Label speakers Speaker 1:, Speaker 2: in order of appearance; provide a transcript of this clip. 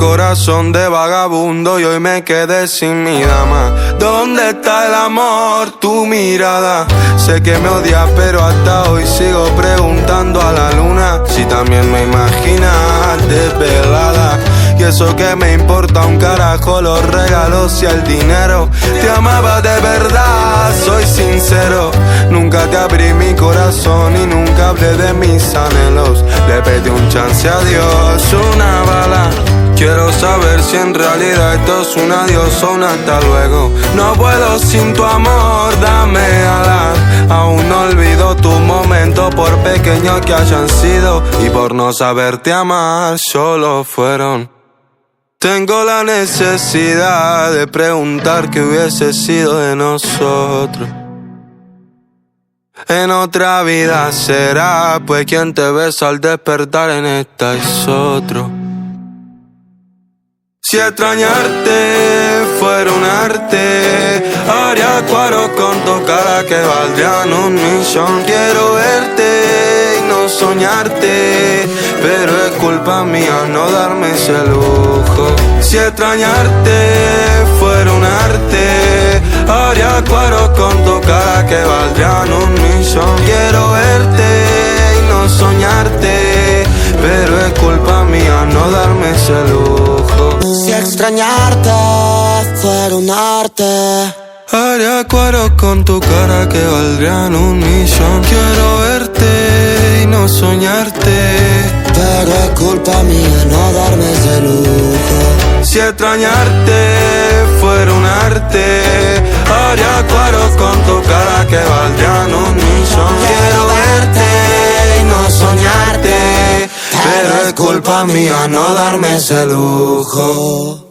Speaker 1: corazón de vagabundo y hoy me quedé sin mi dama. ¿Dónde está el amor? Tu mirada. Sé que me odias, pero hasta hoy sigo preguntando a la luna si también me imaginas desvelada. Y eso que me importa un carajo los regalos y el dinero. Te amaba de verdad, soy sincero. Nunca te abrí mi corazón y nunca hablé de mis anhelos. Le pedí un chance a Dios, una bala. Quiero saber si en realidad esto es un adiós o un hasta luego. No puedo sin tu amor, dame alas. Aún no olvido tu momento, por pequeños que hayan sido. Y por no saberte amar, solo fueron. Tengo la necesidad de preguntar qué hubiese sido de nosotros. En otra vida será, pues quien te besa al despertar en esta es otro. Si extrañarte fuera un arte, haría cuadros con tu cara que valdrían 1.000.000. Quiero verte y no soñarte, pero es culpa mía no darme ese lujo. Si extrañarte fuera un arte, haría cuadros con tu cara que valdrían 1.000.000. Quiero verte y no soñarte, pero es culpa mía no darme ese lujo.
Speaker 2: Si extrañarte fuera un arte,
Speaker 1: haría cuadros con tu cara que valdrían 1.000.000. Quiero verte y no soñarte,
Speaker 2: pero es culpa mía no darme ese lujo.
Speaker 1: Si extrañarte fuera un arte, haría cuadros con tu cara que valdrían 1.000.000. Quiero verte y no soñarte, pero es culpa mía no darme ese lujo.